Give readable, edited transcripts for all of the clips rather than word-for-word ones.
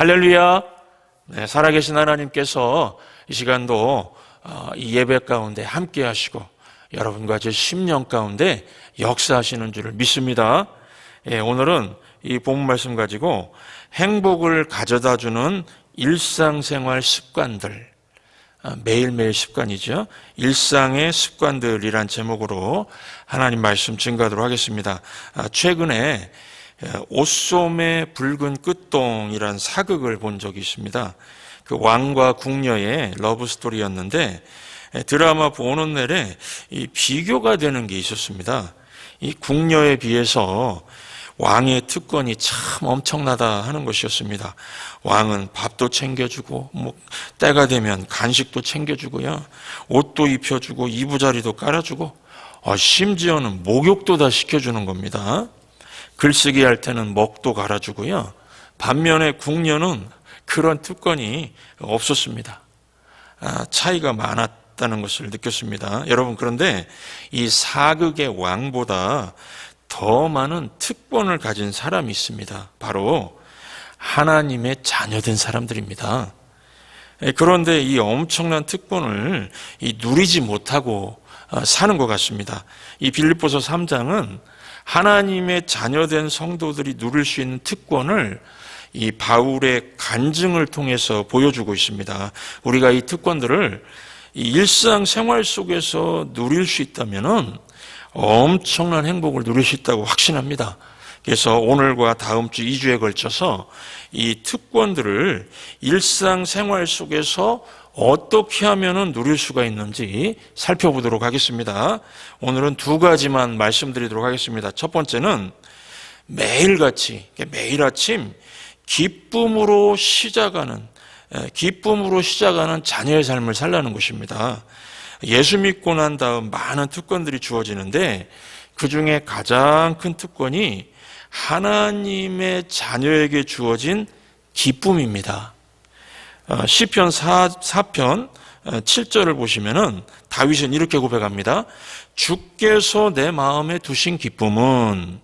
할렐루야. 네, 살아계신 하나님께서 이 시간도 이 예배 가운데 함께 하시고 여러분과 제 심령 가운데 역사하시는 줄을 믿습니다. 오늘은 이 본문 말씀 가지고 행복을 가져다 주는 일상생활 습관들, 매일매일 습관이죠. 일상의 습관들이란 제목으로 하나님 말씀 증거하도록 하겠습니다. 최근에 옷소매 붉은 끝동이란 사극을 본 적이 있습니다. 그 왕과 궁녀의 러브스토리였는데 드라마 보는 내내 이 비교가 되는 게 있었습니다. 이 궁녀에 비해서 왕의 특권이 참 엄청나다 하는 것이었습니다. 왕은 밥도 챙겨주고 때가 되면 간식도 챙겨주고요, 옷도 입혀주고 이부자리도 깔아주고 심지어는 목욕도 다 시켜주는 겁니다. 글쓰기 할 때는 먹도 갈아주고요. 반면에 궁녀는 그런 특권이 없었습니다. 차이가 많았다는 것을 느꼈습니다. 여러분, 그런데 이 사극의 왕보다 더 많은 특권을 가진 사람이 있습니다. 바로 하나님의 자녀된 사람들입니다. 그런데 이 엄청난 특권을 누리지 못하고 사는 것 같습니다. 이 빌립보서 3장은 하나님의 자녀된 성도들이 누릴 수 있는 특권을 이 바울의 간증을 통해서 보여주고 있습니다. 우리가 이 특권들을 이 일상생활 속에서 누릴 수 있다면은 엄청난 행복을 누릴 수 있다고 확신합니다. 그래서 오늘과 다음 주 2주에 걸쳐서 이 특권들을 일상생활 속에서 어떻게 하면 누릴 수가 있는지 살펴보도록 하겠습니다. 오늘은 두 가지만 말씀드리도록 하겠습니다. 첫 번째는 매일같이, 매일 아침 기쁨으로 시작하는 자녀의 삶을 살라는 것입니다. 예수 믿고 난 다음 많은 특권들이 주어지는데 그 중에 가장 큰 특권이 하나님의 자녀에게 주어진 기쁨입니다. 시편 4편 7절을 보시면은 다윗은 이렇게 고백합니다. 주께서 내 마음에 두신 기쁨은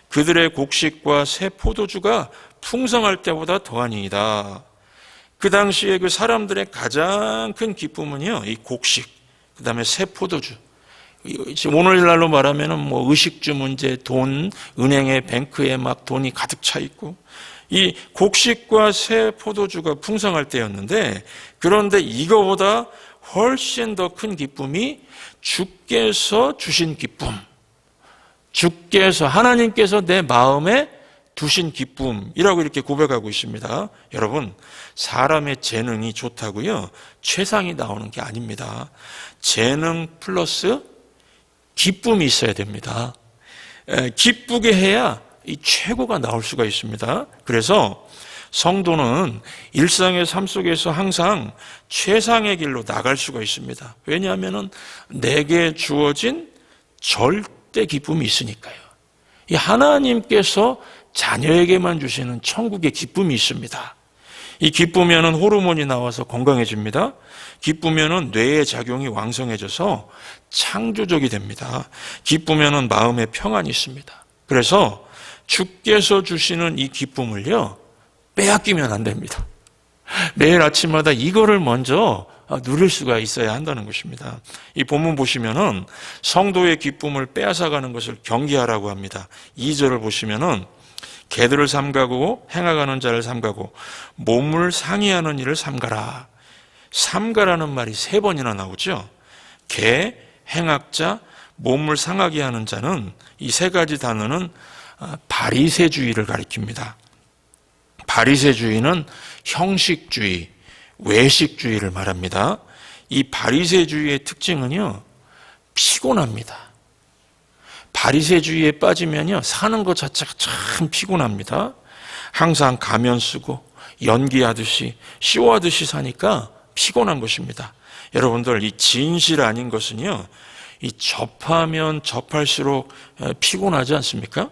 그들의 곡식과 새 포도주가 풍성할 때보다 더하니이다. 그 당시에 그 사람들의 가장 큰 기쁨은요, 이 곡식, 그 다음에 새 포도주. 지금 오늘날로 말하면은 의식주 문제, 돈, 은행에 뱅크에 막 돈이 가득 차 있고, 이 곡식과 새 포도주가 풍성할 때였는데, 그런데 이거보다 훨씬 더 큰 기쁨이 주께서 주신 기쁨, 하나님께서 내 마음에 두신 기쁨이라고 이렇게 고백하고 있습니다. 여러분, 사람의 재능이 좋다고요, 최상이 나오는 게 아닙니다. 재능 플러스 기쁨이 있어야 됩니다. 기쁘게 해야 이 최고가 나올 수가 있습니다. 그래서 성도는 일상의 삶 속에서 항상 최상의 길로 나갈 수가 있습니다. 왜냐하면 내게 주어진 절대 기쁨이 있으니까요. 이 하나님께서 자녀에게만 주시는 천국의 기쁨이 있습니다. 이 기쁘면은 호르몬이 나와서 건강해집니다. 기쁘면은 뇌의 작용이 왕성해져서 창조적이 됩니다. 기쁘면은 마음에 평안이 있습니다. 그래서 주께서 주시는 이 기쁨을요, 빼앗기면 안 됩니다. 매일 아침마다 이거를 먼저 누릴 수가 있어야 한다는 것입니다. 이 본문 보시면은 성도의 기쁨을 빼앗아가는 것을 경계하라고 합니다. 2절을 보시면은 개들을 삼가고 행하가는 자를 삼가고 몸을 상해하는 일을 삼가라. 삼가라는 말이 3번이나 나오죠. 개, 행악자, 몸을 상하게 하는 자는 이 3가지 단어는 바리새주의를 가리킵니다. 바리새주의는 형식주의, 외식주의를 말합니다. 이 바리새주의의 특징은요, 피곤합니다. 바리새주의에 빠지면요, 사는 것 자체가 참 피곤합니다. 항상 가면 쓰고 연기하듯이 쇼하듯이 사니까 피곤한 것입니다. 여러분들, 이 진실 아닌 것은요, 이 접하면 접할수록 피곤하지 않습니까?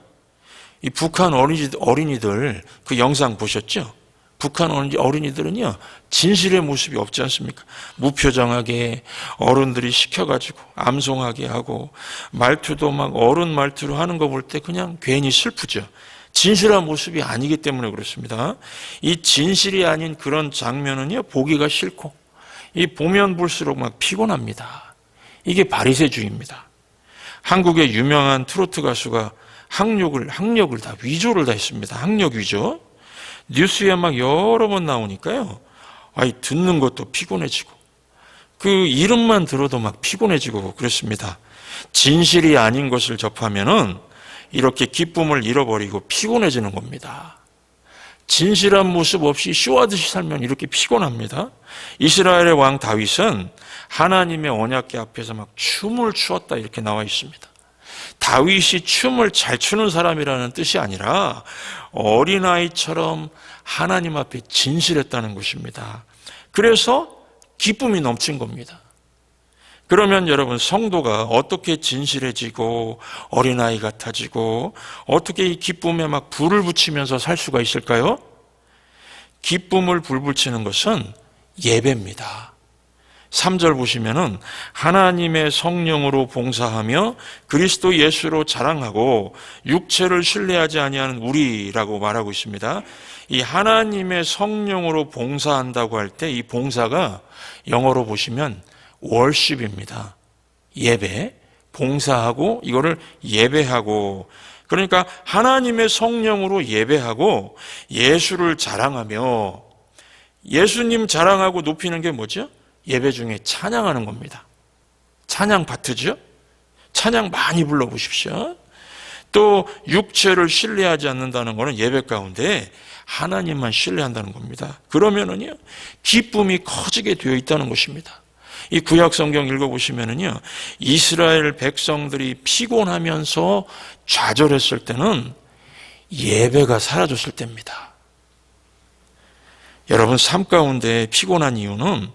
이 북한 어린이들 그 영상 보셨죠? 북한 어린이들은요, 진실의 모습이 없지 않습니까? 무표정하게 어른들이 시켜가지고 암송하게 하고 말투도 막 어른 말투로 하는 거 볼 때 그냥 괜히 슬프죠. 진실한 모습이 아니기 때문에 그렇습니다. 이 진실이 아닌 그런 장면은요, 보기가 싫고, 이 보면 볼수록 막 피곤합니다. 이게 바리새주의입니다. 한국의 유명한 트로트 가수가 학력을 다 위조를 다 했습니다. 학력 위조. 뉴스에 막 여러 번 나오니까요. 듣는 것도 피곤해지고 그 이름만 들어도 막 피곤해지고 그렇습니다. 진실이 아닌 것을 접하면은 이렇게 기쁨을 잃어버리고 피곤해지는 겁니다. 진실한 모습 없이 쇼하듯이 살면 이렇게 피곤합니다. 이스라엘의 왕 다윗은 하나님의 언약궤 앞에서 막 춤을 추었다 이렇게 나와 있습니다. 다윗이 춤을 잘 추는 사람이라는 뜻이 아니라 어린아이처럼 하나님 앞에 진실했다는 것입니다. 그래서 기쁨이 넘친 겁니다. 그러면 여러분, 성도가 어떻게 진실해지고 어린아이 같아지고 어떻게 이 기쁨에 막 불을 붙이면서 살 수가 있을까요? 기쁨을 불붙이는 것은 예배입니다. 3절 보시면은 하나님의 성령으로 봉사하며 그리스도 예수로 자랑하고 육체를 신뢰하지 아니하는 우리라고 말하고 있습니다. 이 하나님의 성령으로 봉사한다고 할 때 이 봉사가 영어로 보시면 월십입니다. 예배, 봉사하고 이거를 예배하고, 그러니까 하나님의 성령으로 예배하고 예수를 자랑하며, 예수님 자랑하고 높이는 게 뭐죠? 예배 중에 찬양하는 겁니다. 찬양 파트죠? 찬양 많이 불러보십시오. 또 육체를 신뢰하지 않는다는 것은 예배 가운데 하나님만 신뢰한다는 겁니다. 그러면은요, 기쁨이 커지게 되어 있다는 것입니다. 이 구약 성경 읽어보시면은요, 이스라엘 백성들이 피곤하면서 좌절했을 때는 예배가 사라졌을 때입니다. 여러분, 삶 가운데 피곤한 이유는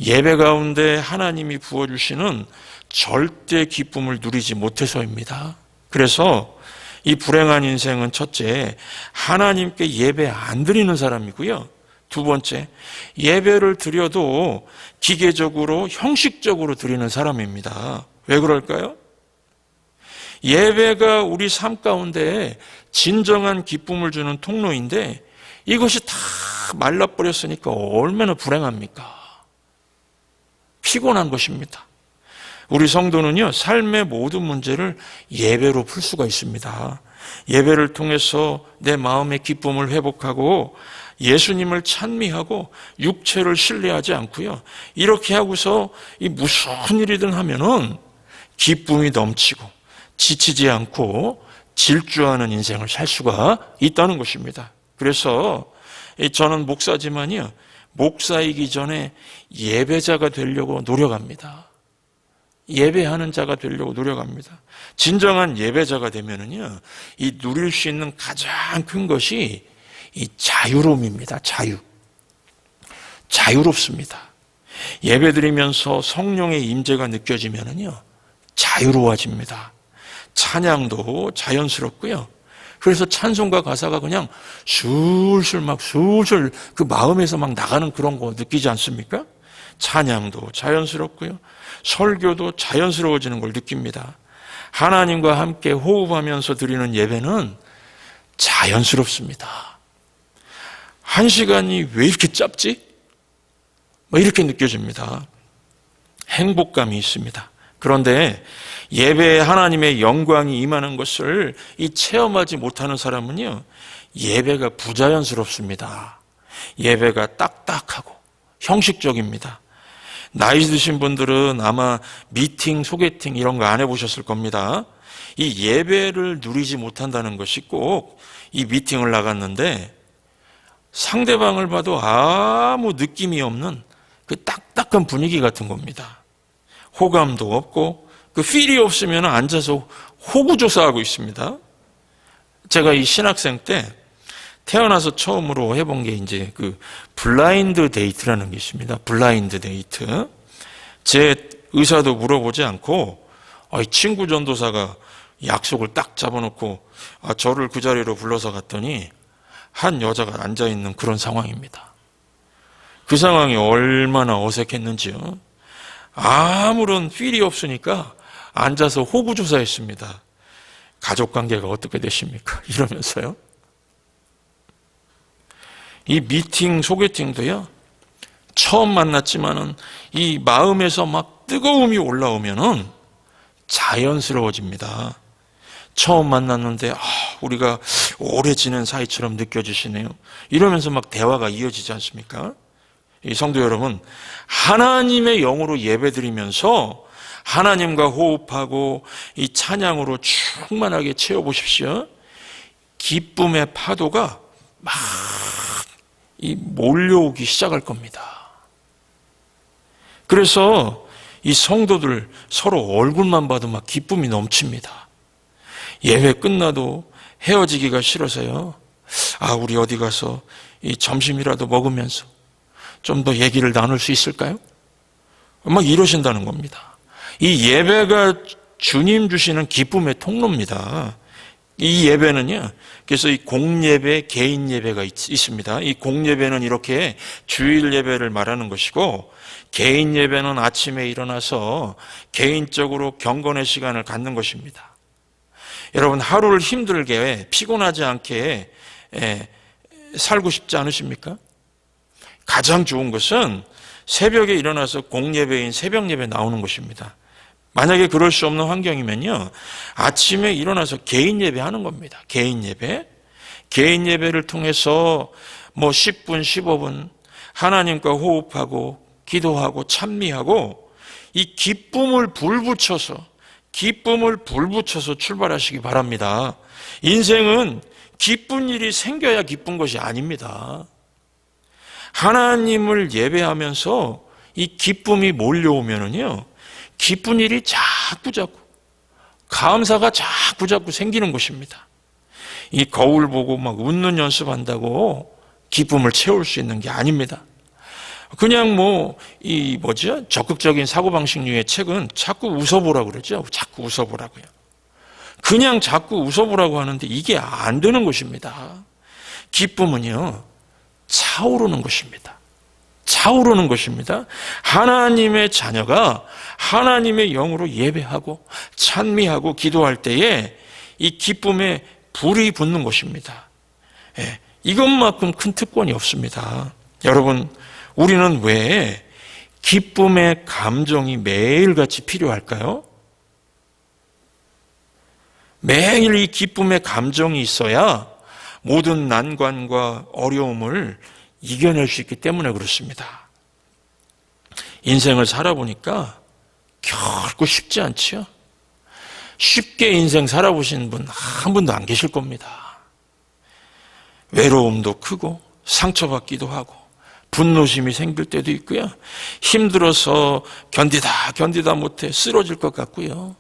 예배 가운데 하나님이 부어주시는 절대 기쁨을 누리지 못해서입니다. 그래서 이 불행한 인생은 첫째, 하나님께 예배 안 드리는 사람이고요. 두 번째, 예배를 드려도 기계적으로 형식적으로 드리는 사람입니다. 왜 그럴까요? 예배가 우리 삶 가운데 진정한 기쁨을 주는 통로인데 이것이 다 말라버렸으니까 얼마나 불행합니까? 피곤한 것입니다. 우리 성도는요, 삶의 모든 문제를 예배로 풀 수가 있습니다. 예배를 통해서 내 마음의 기쁨을 회복하고 예수님을 찬미하고 육체를 신뢰하지 않고요, 이렇게 하고서 이 무슨 일이든 하면은 기쁨이 넘치고 지치지 않고 질주하는 인생을 살 수가 있다는 것입니다. 그래서 저는 목사지만요, 목사이기 전에 예배자가 되려고 노력합니다. 예배하는 자가 되려고 노력합니다. 진정한 예배자가 되면은요, 이 누릴 수 있는 가장 큰 것이 이 자유로움입니다. 자유롭습니다. 예배드리면서 성령의 임재가 느껴지면은요, 자유로워집니다. 찬양도 자연스럽고요. 그래서 찬송가 가사가 그냥 술술 그 마음에서 막 나가는 그런 거 느끼지 않습니까? 찬양도 자연스럽고요. 설교도 자연스러워지는 걸 느낍니다. 하나님과 함께 호흡하면서 드리는 예배는 자연스럽습니다. 한 시간이 왜 이렇게 짧지? 이렇게 느껴집니다. 행복감이 있습니다. 그런데 예배에 하나님의 영광이 임하는 것을 체험하지 못하는 사람은요, 예배가 부자연스럽습니다. 예배가 딱딱하고 형식적입니다. 나이 드신 분들은 아마 미팅, 소개팅 이런 거 안 해보셨을 겁니다. 이 예배를 누리지 못한다는 것이 꼭 이 미팅을 나갔는데 상대방을 봐도 아무 느낌이 없는 그 딱딱한 분위기 같은 겁니다. 호감도 없고 그 필이 없으면 앉아서 호구조사하고 있습니다. 제가 이 신학생 때 태어나서 처음으로 해본 게 이제 그 블라인드 데이트라는 게 있습니다. 블라인드 데이트. 제 의사도 물어보지 않고 친구 전도사가 약속을 딱 잡아놓고 저를 그 자리로 불러서 갔더니 한 여자가 앉아있는 그런 상황입니다. 그 상황이 얼마나 어색했는지요. 아무런 필이 없으니까 앉아서 호구조사했습니다. 가족관계가 어떻게 되십니까? 이러면서요. 이 미팅, 소개팅도요, 처음 만났지만은 이 마음에서 막 뜨거움이 올라오면은 자연스러워집니다. 처음 만났는데 우리가 오래 지낸 사이처럼 느껴지시네요. 이러면서 막 대화가 이어지지 않습니까? 이 성도 여러분, 하나님의 영으로 예배드리면서 하나님과 호흡하고 이 찬양으로 충만하게 채워보십시오. 기쁨의 파도가 막 몰려오기 시작할 겁니다. 그래서 이 성도들 서로 얼굴만 봐도 막 기쁨이 넘칩니다. 예배 끝나도 헤어지기가 싫어서요. 우리 어디 가서 이 점심이라도 먹으면서 좀 더 얘기를 나눌 수 있을까요? 막 이러신다는 겁니다. 이 예배가 주님 주시는 기쁨의 통로입니다. 이 예배는요, 그래서 이 공예배, 개인 예배가 있습니다. 이 공예배는 이렇게 주일 예배를 말하는 것이고, 개인 예배는 아침에 일어나서 개인적으로 경건의 시간을 갖는 것입니다. 여러분, 하루를 힘들게 피곤하지 않게 살고 싶지 않으십니까? 가장 좋은 것은 새벽에 일어나서 공예배인 새벽 예배 나오는 것입니다. 만약에 그럴 수 없는 환경이면요, 아침에 일어나서 개인 예배 하는 겁니다. 개인 예배. 개인 예배를 통해서 10분, 15분 하나님과 호흡하고 기도하고 찬미하고 이 기쁨을 불붙여서 출발하시기 바랍니다. 인생은 기쁜 일이 생겨야 기쁜 것이 아닙니다. 하나님을 예배하면서 이 기쁨이 몰려오면은요, 기쁜 일이 자꾸자꾸, 감사가 자꾸자꾸 생기는 것입니다. 이 거울 보고 막 웃는 연습한다고 기쁨을 채울 수 있는 게 아닙니다. 그냥 적극적인 사고방식류의 책은 자꾸 웃어보라고 그러죠. 자꾸 웃어보라고요. 그냥 자꾸 웃어보라고 하는데 이게 안 되는 것입니다. 기쁨은요, 차오르는 것입니다. 차오르는 것입니다. 하나님의 자녀가 하나님의 영으로 예배하고 찬미하고 기도할 때에 이 기쁨에 불이 붙는 것입니다. 이것만큼 큰 특권이 없습니다. 여러분, 우리는 왜 기쁨의 감정이 매일같이 필요할까요? 매일 이 기쁨의 감정이 있어야 모든 난관과 어려움을 이겨낼 수 있기 때문에 그렇습니다. 인생을 살아보니까 결코 쉽지 않지요. 쉽게 인생 살아보신 분 한 분도 안 계실 겁니다. 외로움도 크고 상처받기도 하고 분노심이 생길 때도 있고요. 힘들어서 견디다 못해 쓰러질 것 같고요.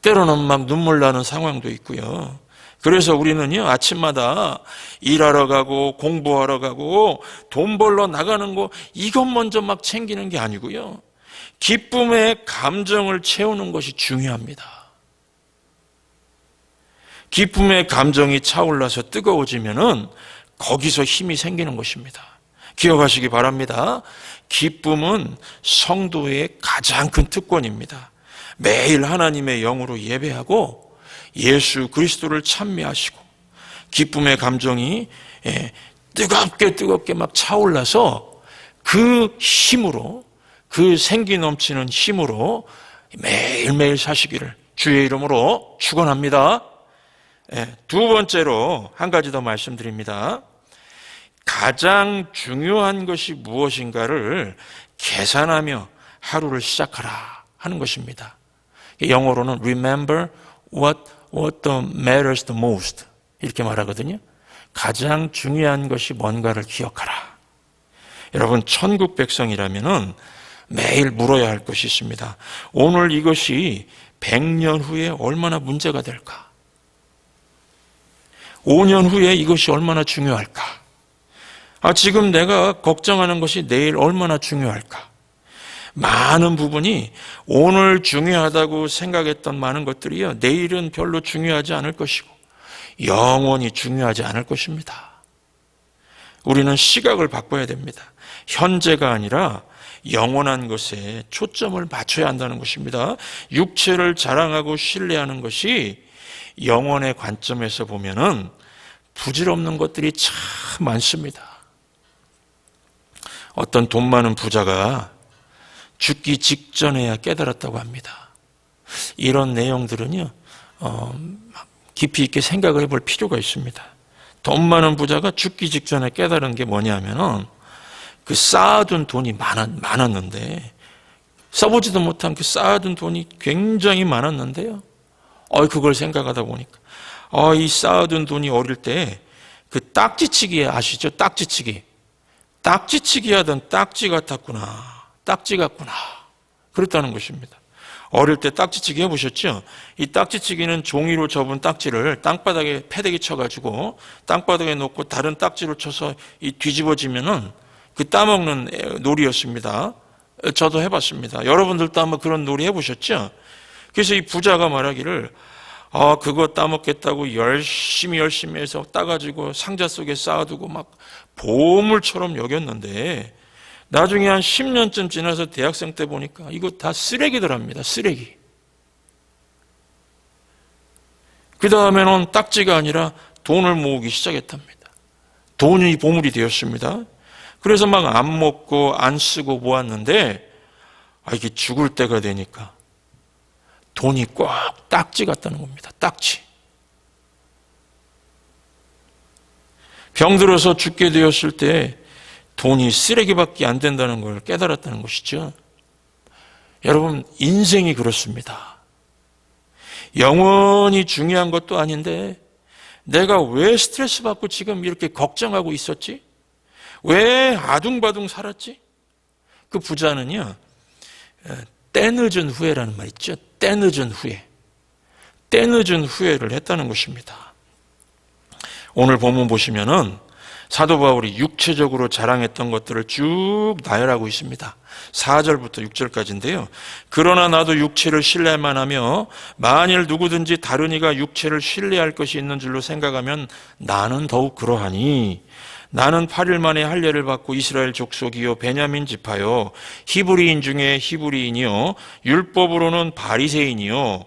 때로는 막 눈물 나는 상황도 있고요. 그래서 우리는요, 아침마다 일하러 가고 공부하러 가고 돈 벌러 나가는 거 이것 먼저 막 챙기는 게 아니고요. 기쁨의 감정을 채우는 것이 중요합니다. 기쁨의 감정이 차올라서 뜨거워지면은 거기서 힘이 생기는 것입니다. 기억하시기 바랍니다. 기쁨은 성도의 가장 큰 특권입니다. 매일 하나님의 영으로 예배하고 예수 그리스도를 찬미하시고 기쁨의 감정이 뜨겁게 막 차올라서 그 힘으로, 그 생기 넘치는 힘으로 매일매일 사시기를 주의 이름으로 축원합니다. 두 번째로 한 가지 더 말씀드립니다. 가장 중요한 것이 무엇인가를 계산하며 하루를 시작하라 하는 것입니다. 영어로는 remember what matters the most 이렇게 말하거든요. 가장 중요한 것이 뭔가를 기억하라. 여러분, 천국 백성이라면은 매일 물어야 할 것이 있습니다. 오늘 이것이 100년 후에 얼마나 문제가 될까? 5년 후에 이것이 얼마나 중요할까? 지금 내가 걱정하는 것이 내일 얼마나 중요할까? 많은 부분이 오늘 중요하다고 생각했던 많은 것들이요, 내일은 별로 중요하지 않을 것이고 영원히 중요하지 않을 것입니다. 우리는 시각을 바꿔야 됩니다. 현재가 아니라 영원한 것에 초점을 맞춰야 한다는 것입니다. 육체를 자랑하고 신뢰하는 것이 영원의 관점에서 보면은 부질없는 것들이 참 많습니다. 어떤 돈 많은 부자가 죽기 직전에야 깨달았다고 합니다. 이런 내용들은요, 깊이 있게 생각을 해볼 필요가 있습니다. 돈 많은 부자가 죽기 직전에 깨달은 게 뭐냐면은 그 쌓아둔 돈이 많았는데, 써보지도 못한 그 쌓아둔 돈이 굉장히 많았는데요. 그걸 생각하다 보니까, 이 쌓아둔 돈이 어릴 때 그 딱지치기 아시죠? 딱지치기. 딱지치기 하던 딱지 같았구나. 딱지 같구나. 그랬다는 것입니다. 어릴 때 딱지치기 해보셨죠? 이 딱지치기는 종이로 접은 딱지를 땅바닥에 패대기 쳐가지고 땅바닥에 놓고 다른 딱지로 쳐서 이 뒤집어지면은 그 따먹는 놀이였습니다. 저도 해봤습니다. 여러분들도 아마 그런 놀이 해보셨죠? 그래서 이 부자가 말하기를 그거 따먹겠다고 열심히 해서 따가지고 상자 속에 쌓아두고 막 보물처럼 여겼는데 나중에 한 10년쯤 지나서 대학생 때 보니까 이거 다 쓰레기더랍니다. 쓰레기. 그 다음에는 딱지가 아니라 돈을 모으기 시작했답니다. 돈이 보물이 되었습니다. 그래서 막 안 먹고 안 쓰고 모았는데 이게 죽을 때가 되니까 돈이 꼭 딱지 같다는 겁니다. 딱지. 병들어서 죽게 되었을 때 돈이 쓰레기밖에 안 된다는 걸 깨달았다는 것이죠. 여러분, 인생이 그렇습니다. 영원히 중요한 것도 아닌데 내가 왜 스트레스 받고 지금 이렇게 걱정하고 있었지? 왜 아둥바둥 살았지? 그 부자는요, 때늦은 후회라는 말 있죠. 때늦은 후회. 때늦은 후회를 했다는 것입니다. 오늘 본문 보시면은 사도 바울이 육체적으로 자랑했던 것들을 쭉 나열하고 있습니다. 4절부터 6절까지인데요. 그러나 나도 육체를 신뢰만 하며 만일 누구든지 다른 이가 육체를 신뢰할 것이 있는 줄로 생각하면 나는 더욱 그러하니 나는 8일 만에 할례를 받고 이스라엘 족속이요 베냐민 지파요 히브리인 중에 히브리인이요 율법으로는 바리새인이요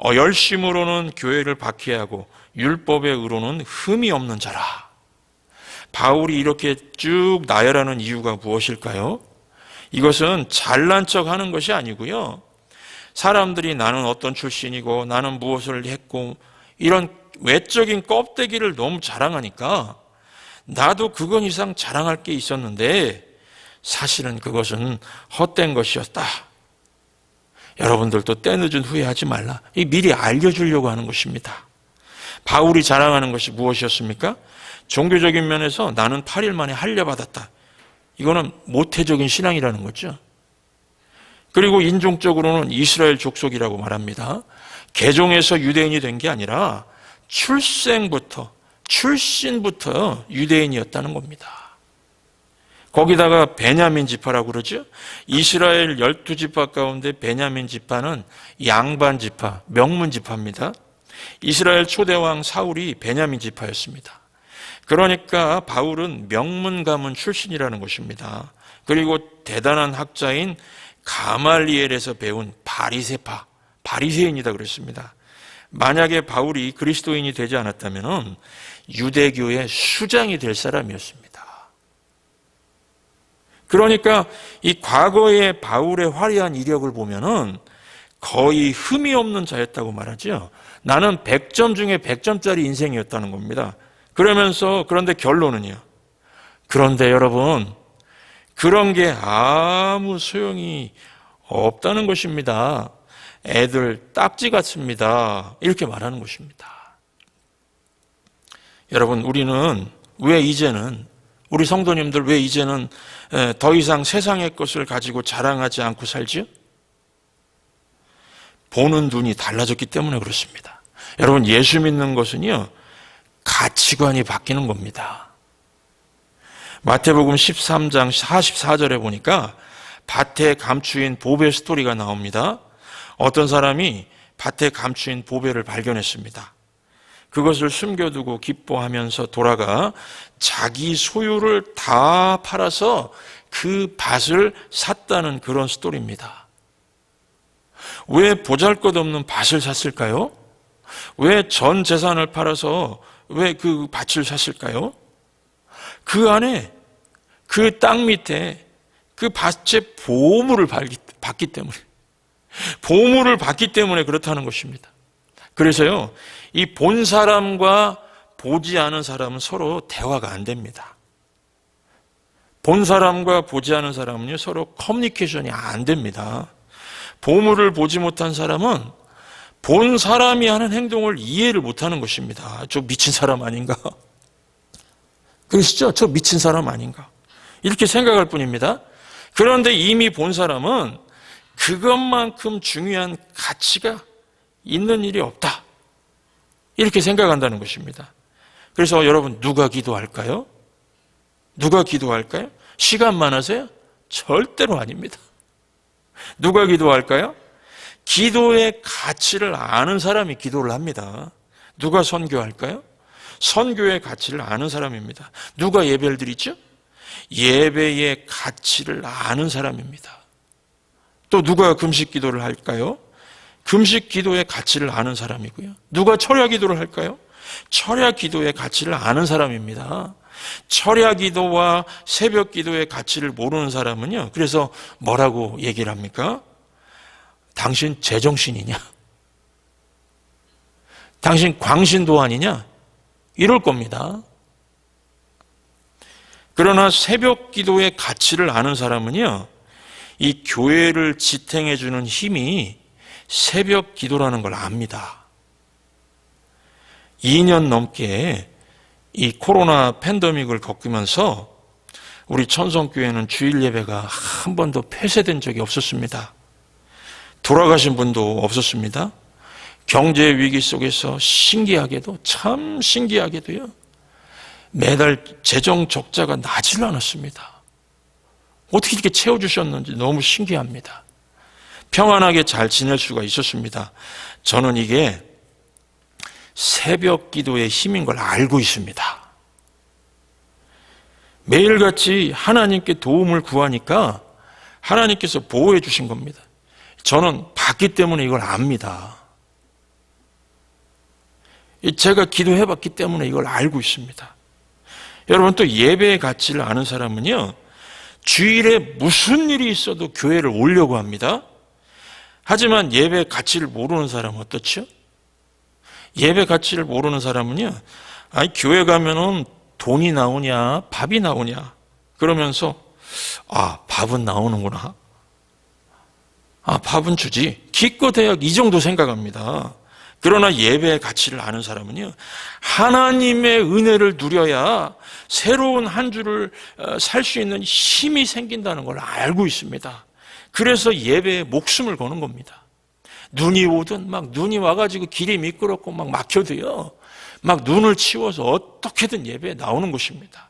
열심으로는 교회를 박해하고 율법의 의로는 흠이 없는 자라. 바울이 이렇게 쭉 나열하는 이유가 무엇일까요? 이것은 잘난 척 하는 것이 아니고요. 사람들이 나는 어떤 출신이고 나는 무엇을 했고 이런 외적인 껍데기를 너무 자랑하니까 나도 그건 이상 자랑할 게 있었는데 사실은 그것은 헛된 것이었다. 여러분들도 때늦은 후회하지 말라. 미리 알려주려고 하는 것입니다. 바울이 자랑하는 것이 무엇이었습니까? 종교적인 면에서 나는 8일 만에 할례 받았다. 이거는 모태적인 신앙이라는 거죠. 그리고 인종적으로는 이스라엘 족속이라고 말합니다. 개종에서 유대인이 된 게 아니라 출신부터 유대인이었다는 겁니다. 거기다가 베냐민 지파라고 그러죠. 이스라엘 12지파 가운데 베냐민 지파는 양반 지파, 명문 지파입니다. 이스라엘 초대왕 사울이 베냐민 지파였습니다. 그러니까 바울은 명문 가문 출신이라는 것입니다. 그리고 대단한 학자인 가말리엘에서 배운 바리새파, 바리새인이다 그랬습니다. 만약에 바울이 그리스도인이 되지 않았다면 유대교의 수장이 될 사람이었습니다. 그러니까 이 과거의 바울의 화려한 이력을 보면은 거의 흠이 없는 자였다고 말하죠. 나는 100점 중에 100점짜리 인생이었다는 겁니다. 그런데 결론은요. 그런데 여러분, 그런 게 아무 소용이 없다는 것입니다. 애들 딱지 같습니다. 이렇게 말하는 것입니다. 여러분, 우리 성도님들 왜 이제는 더 이상 세상의 것을 가지고 자랑하지 않고 살죠? 보는 눈이 달라졌기 때문에 그렇습니다. 여러분, 예수 믿는 것은요, 가치관이 바뀌는 겁니다. 마태복음 13장 44절에 보니까 밭에 감추인 보배 스토리가 나옵니다. 어떤 사람이 밭에 감추인 보배를 발견했습니다. 그것을 숨겨두고 기뻐하면서 돌아가 자기 소유를 다 팔아서 그 밭을 샀다는 그런 스토리입니다. 왜 보잘것없는 밭을 샀을까요? 왜 전 재산을 팔아서 왜 그 밭을 샀을까요? 그 안에 그 땅 밑에 그 밭의 보물을 받기 때문에, 보물을 받기 때문에 그렇다는 것입니다. 그래서요, 이 본 사람과 보지 않은 사람은 서로 대화가 안 됩니다. 본 사람과 보지 않은 사람은요, 서로 커뮤니케이션이 안 됩니다. 보물을 보지 못한 사람은 본 사람이 하는 행동을 이해를 못하는 것입니다. 저 미친 사람 아닌가? 그러시죠? 저 미친 사람 아닌가? 이렇게 생각할 뿐입니다. 그런데 이미 본 사람은 그것만큼 중요한 가치가 있는 일이 없다, 이렇게 생각한다는 것입니다. 그래서 여러분, 누가 기도할까요? 누가 기도할까요? 시간 많으세요? 절대로 아닙니다. 누가 기도할까요? 기도의 가치를 아는 사람이 기도를 합니다. 누가 선교할까요? 선교의 가치를 아는 사람입니다. 누가 예배를 드리죠? 예배의 가치를 아는 사람입니다. 또 누가 금식 기도를 할까요? 금식 기도의 가치를 아는 사람이고요. 누가 철야 기도를 할까요? 철야 기도의 가치를 아는 사람입니다. 철야 기도와 새벽 기도의 가치를 모르는 사람은요, 그래서 뭐라고 얘기를 합니까? 당신 제정신이냐? 당신 광신도 아니냐? 이럴 겁니다. 그러나 새벽 기도의 가치를 아는 사람은요, 이 교회를 지탱해 주는 힘이 새벽 기도라는 걸 압니다. 2년 넘게 이 코로나 팬데믹을 겪으면서 우리 천성교회는 주일 예배가 한 번도 폐쇄된 적이 없었습니다. 돌아가신 분도 없었습니다. 경제 위기 속에서 신기하게도, 참 신기하게도요, 매달 재정 적자가 나질 않았습니다. 어떻게 이렇게 채워주셨는지 너무 신기합니다. 평안하게 잘 지낼 수가 있었습니다. 저는 이게 새벽 기도의 힘인 걸 알고 있습니다. 매일같이 하나님께 도움을 구하니까 하나님께서 보호해 주신 겁니다. 저는 봤기 때문에 이걸 압니다. 제가 기도해봤기 때문에 이걸 알고 있습니다. 여러분, 또 예배의 가치를 아는 사람은요, 주일에 무슨 일이 있어도 교회를 오려고 합니다. 하지만 예배 가치를 모르는 사람은 어떻죠? 예배 가치를 모르는 사람은요, 아니, 교회 가면은 돈이 나오냐, 밥이 나오냐, 그러면서, 아, 밥은 나오는구나. 아, 밥은 주지. 기껏해야 이 정도 생각합니다. 그러나 예배의 가치를 아는 사람은요, 하나님의 은혜를 누려야 새로운 한 주를 살 수 있는 힘이 생긴다는 걸 알고 있습니다. 그래서 예배에 목숨을 거는 겁니다. 눈이 오든 막 눈이 와가지고 길이 미끄럽고 막 막혀도요, 막 눈을 치워서 어떻게든 예배에 나오는 것입니다.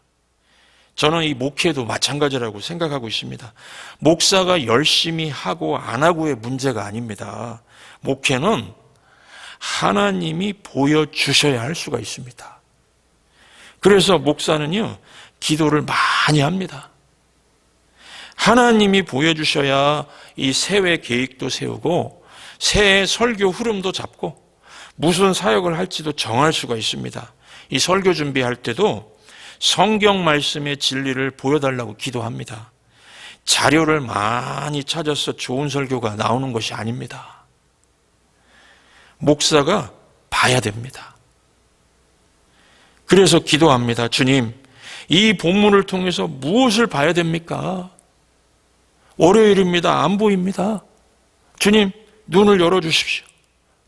저는 이 목회도 마찬가지라고 생각하고 있습니다. 목사가 열심히 하고 안 하고의 문제가 아닙니다. 목회는 하나님이 보여주셔야 할 수가 있습니다. 그래서 목사는요, 기도를 많이 합니다. 하나님이 보여주셔야 이 새해 계획도 세우고 새해 설교 흐름도 잡고 무슨 사역을 할지도 정할 수가 있습니다. 이 설교 준비할 때도 성경 말씀의 진리를 보여달라고 기도합니다. 자료를 많이 찾아서 좋은 설교가 나오는 것이 아닙니다. 목사가 봐야 됩니다. 그래서 기도합니다. 주님, 이 본문을 통해서 무엇을 봐야 됩니까? 월요일입니다. 안 보입니다. 주님, 눈을 열어주십시오.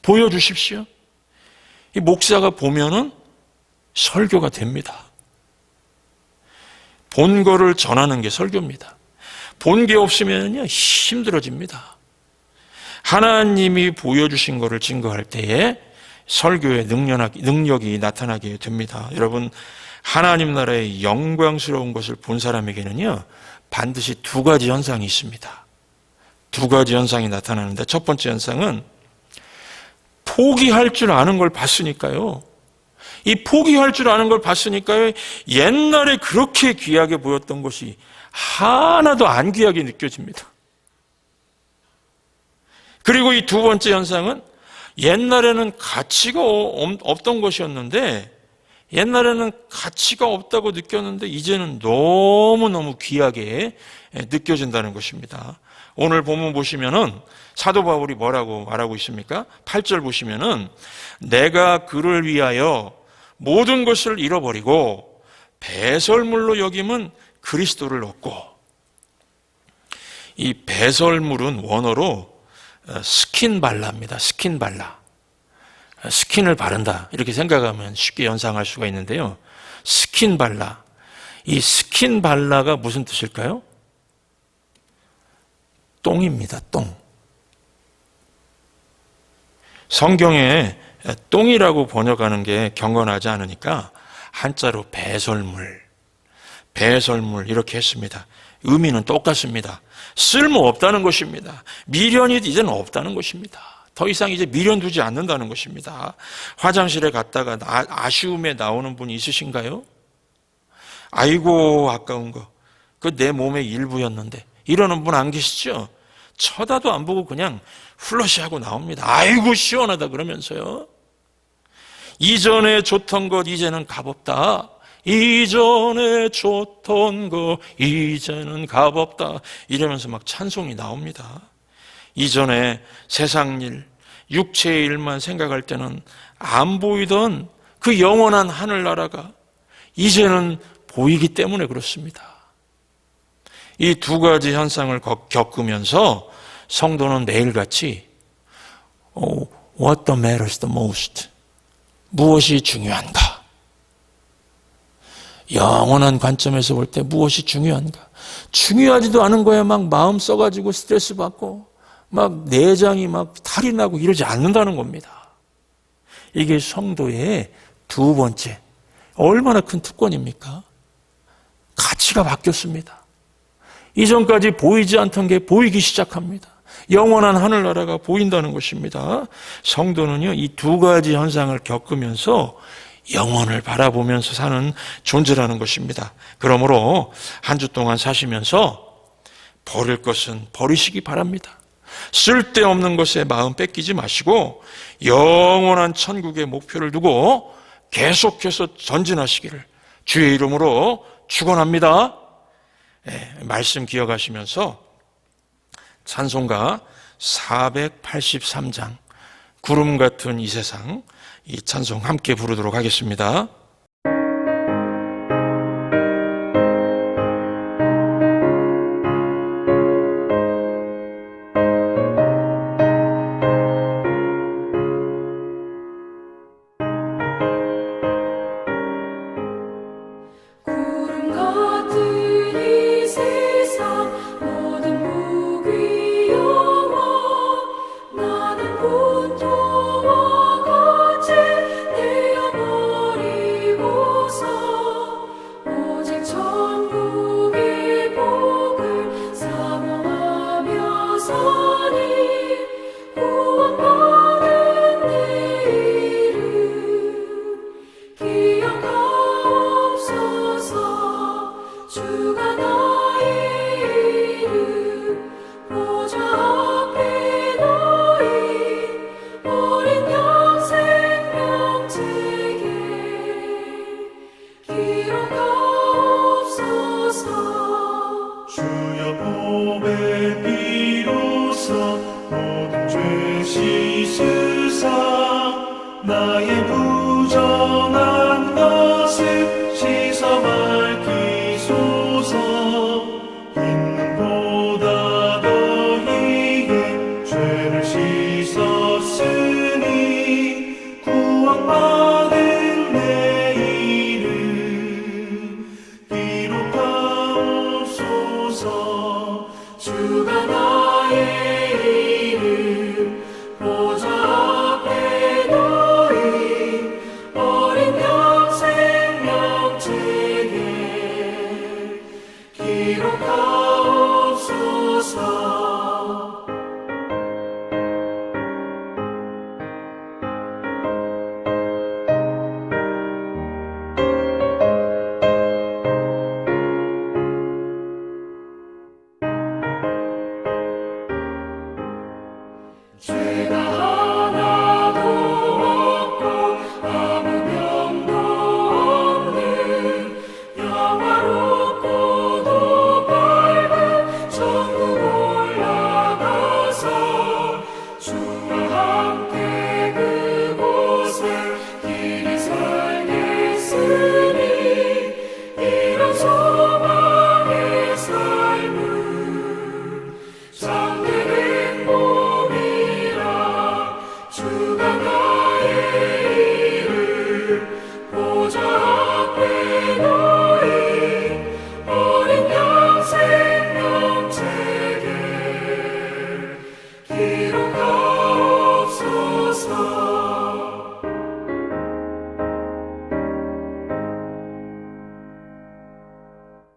보여주십시오. 이 목사가 보면은 설교가 됩니다. 본 거를 전하는 게 설교입니다. 본 게 없으면요, 힘들어집니다. 하나님이 보여주신 것을 증거할 때에 설교의 능력이 나타나게 됩니다. 여러분, 하나님 나라의 영광스러운 것을 본 사람에게는요, 반드시 두 가지 현상이 있습니다. 두 가지 현상이 나타나는데, 첫 번째 현상은 포기할 줄 아는 걸 봤으니까요. 이 포기할 줄 아는 걸 봤으니까요, 옛날에 그렇게 귀하게 보였던 것이 하나도 안 귀하게 느껴집니다. 그리고 이 두 번째 현상은 옛날에는 가치가 없던 것이었는데 옛날에는 가치가 없다고 느꼈는데 이제는 너무너무 귀하게 느껴진다는 것입니다. 오늘 본문 보시면은 사도 바울이 뭐라고 말하고 있습니까? 8절 보시면은 내가 그를 위하여 모든 것을 잃어버리고 배설물로 여김은 그리스도를 얻고, 이 배설물은 원어로 스킨발라입니다. 스킨발라. 스킨을 바른다 이렇게 생각하면 쉽게 연상할 수가 있는데요. 스킨발라. 이 스킨발라가 무슨 뜻일까요? 똥입니다. 똥. 성경에 똥이라고 번역하는 게 경건하지 않으니까 한자로 배설물, 배설물 이렇게 했습니다. 의미는 똑같습니다. 쓸모없다는 것입니다. 미련이 이제는 없다는 것입니다. 더 이상 이제 미련 두지 않는다는 것입니다. 화장실에 갔다가 아쉬움에 나오는 분이 있으신가요? 아이고 아까운 거, 그 내 몸의 일부였는데, 이러는 분 안 계시죠? 쳐다도 안 보고 그냥 플러시하고 나옵니다. 아이고 시원하다 그러면서요. 이전에 좋던 것 이제는 값없다. 이전에 좋던 것 이제는 값없다. 이러면서 막 찬송이 나옵니다. 이전에 세상 일, 육체의 일만 생각할 때는 안 보이던 그 영원한 하늘나라가 이제는 보이기 때문에 그렇습니다. 이 두 가지 현상을 겪으면서 성도는 매일같이 What matters the most? 무엇이 중요한가? 영원한 관점에서 볼 때 무엇이 중요한가? 중요하지도 않은 거에 막 마음 써가지고 스트레스 받고 막 내장이 막 탈이 나고 이러지 않는다는 겁니다. 이게 성도의 두 번째, 얼마나 큰 특권입니까? 가치가 바뀌었습니다. 이전까지 보이지 않던 게 보이기 시작합니다. 영원한 하늘나라가 보인다는 것입니다. 성도는요, 이 두 가지 현상을 겪으면서 영원을 바라보면서 사는 존재라는 것입니다. 그러므로 한 주 동안 사시면서 버릴 것은 버리시기 바랍니다. 쓸데없는 것에 마음 뺏기지 마시고 영원한 천국의 목표를 두고 계속해서 전진하시기를 주의 이름으로 축원합니다. 말씀 기억하시면서 찬송가 483장 구름 같은 이 세상, 이 찬송 함께 부르도록 하겠습니다. 나의 부정한 것을 씻어 밝히소서. 있는 보다 더히게 죄를 씻었으니 구원받은 내 이름 기록하옵소서. 주가 나의 이름 보좌 앞에 놓인 어린 영생 명책에 기록하옵소서.